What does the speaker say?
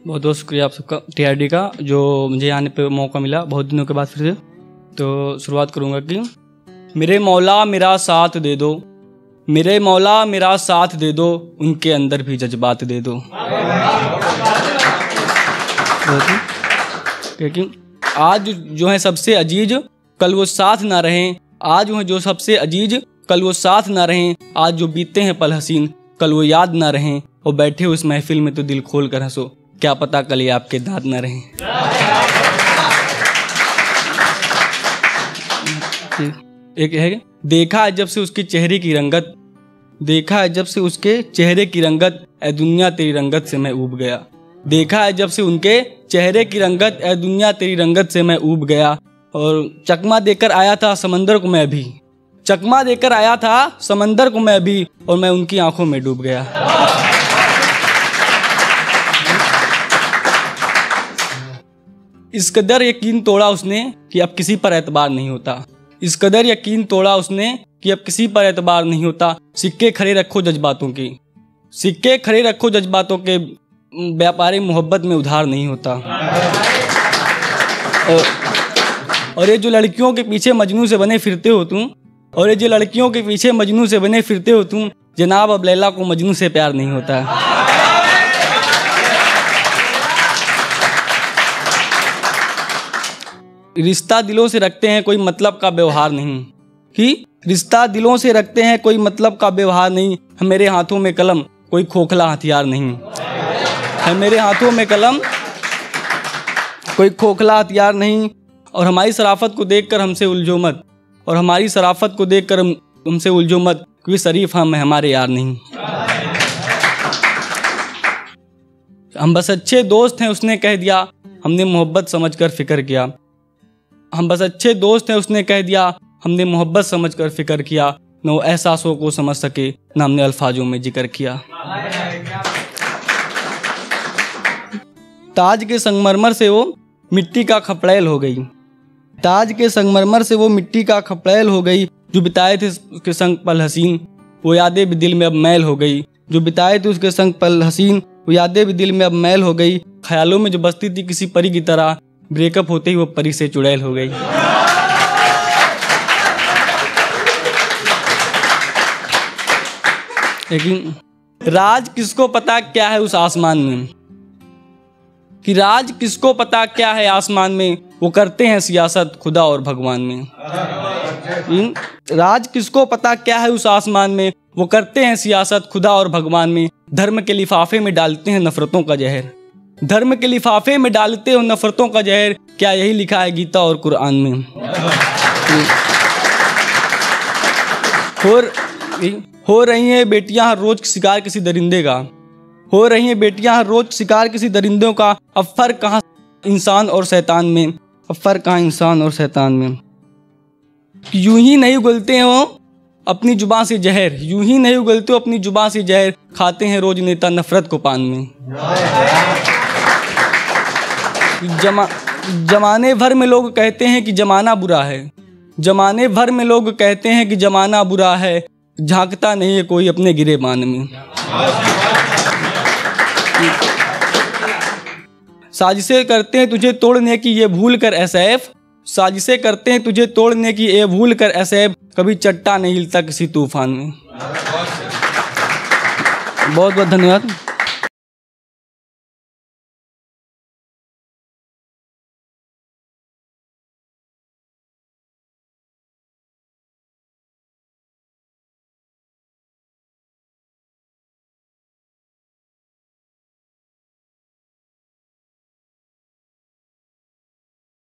बहुत बहुत शुक्रिया आप सबका TRD का, जो मुझे आने पे मौका मिला बहुत दिनों के बाद फिर से। तो शुरुआत करूँगा कि मेरे मौला मेरा साथ दे दो, मेरे मौला मेरा साथ दे दो, उनके अंदर भी जज्बात दे दो। क्योंकि आज जो है सबसे अजीज कल वो साथ ना रहें, आज वो जो सबसे अजीज कल वो साथ ना रहें, आज जो बीते हैं पल हसीन कल वो याद ना रहें, और बैठे हो इस महफिल में तो दिल खोल कर हंसो, क्या पता कल ये आपके दांत ना रहें। एक है देखा है जब से उसके चेहरे की रंगत, देखा है जब से उसके चेहरे की रंगत, ए दुनिया तेरी रंगत से मैं ऊब गया। देखा है जब से उनके चेहरे की रंगत, ए दुनिया तेरी रंगत से मैं ऊब गया। और चकमा देकर आया था समंदर को मैं भी, चकमा देकर आया था समंदर को मैं भी, और मैं उनकी आंखों में डूब गया। इस कदर यकीन तोड़ा उसने कि अब किसी पर एतबार नहीं होता, इस कदर यकीन तोड़ा उसने कि अब किसी पर एतबार नहीं होता। सिक्के खड़े रखो जज्बातों के, सिक्के खड़े रखो जज्बातों के, व्यापारी मोहब्बत में उधार नहीं होता। और ये जो लड़कियों के पीछे मजनू से बने फिरते हो तुम, और ये जो लड़कियों के पीछे मजनू से बने फिरते हो तुम, जनाब अब लैला को मजनू से प्यार नहीं होता। रिश्ता दिलों से रखते हैं कोई मतलब का व्यवहार नहीं, कि रिश्ता दिलों से रखते हैं कोई मतलब का व्यवहार नहीं। मेरे हाथों में कलम कोई खोखला हथियार नहीं है, मेरे हाथों में कलम कोई खोखला हथियार नहीं। और हमारी शराफत को देखकर हमसे उलझो मत, और हमारी शराफत को देखकर हमसे उलझो मत, क्योंकि शरीफ हम हमारे यार नहीं। हम बस अच्छे दोस्त हैं उसने कह दिया, हमने मोहब्बत समझकर फिक्र किया। हम बस अच्छे दोस्त हैं उसने कह दिया, हमने मोहब्बत समझकर फिक्र किया। न वो एहसासों को समझ सके, न हमने अल्फाजों में जिक्र किया। ताज के संगमरमर से वो मिट्टी का खपड़ैल हो गई, ताज के संगमरमर से वो मिट्टी का खपड़ैल हो गई। जो बिताए थे उसके संग पल हसीन, वो यादें भी दिल में अब मैल हो गई। जो बिताए थे उसके संग पल हसीन, वो यादें भी दिल में अब मैल हो गई। ख्यालों में जो बसती थी किसी परी की तरह, ब्रेकअप होते ही वो परी से चुड़ैल हो गई। लेकिन राज किसको पता क्या है उस आसमान में, कि राज किसको पता क्या है आसमान में, वो करते हैं सियासत खुदा और भगवान में। राज किसको पता क्या है उस आसमान में, वो करते हैं सियासत खुदा और भगवान में। धर्म के लिफाफे में डालते हैं नफरतों का जहर, धर्म के लिफाफे में डालते हो नफरतों का जहर, क्या यही लिखा है गीता और कुरान में। हो रही हैं बेटियां हर रोज शिकार किसी दरिंदे का, हो रही हैं बेटियां हर रोज शिकार किसी दरिंदों का। अब फर्क कहाँ इंसान और शैतान में, अब फर्क कहाँ इंसान और शैतान में। यूं ही नहीं उगलते हो अपनी जुबान से जहर, यूं ही नहीं उगलते हो अपनी जुबान से जहर, खाते हैं रोज नेता नफरत को पान में। जमाने भर में लोग कहते हैं कि जमाना बुरा है, जमाने भर में लोग कहते हैं कि जमाना बुरा है, झांकता नहीं है कोई अपने गिरेबान में। साजिशें करते हैं तुझे तोड़ने की ये भूल कर एसएफ, साजिशें करते हैं तुझे तोड़ने की ये भूल कर एसएफ, कभी चट्टा नहीं हिलता किसी तूफान में। बहुत बहुत धन्यवाद।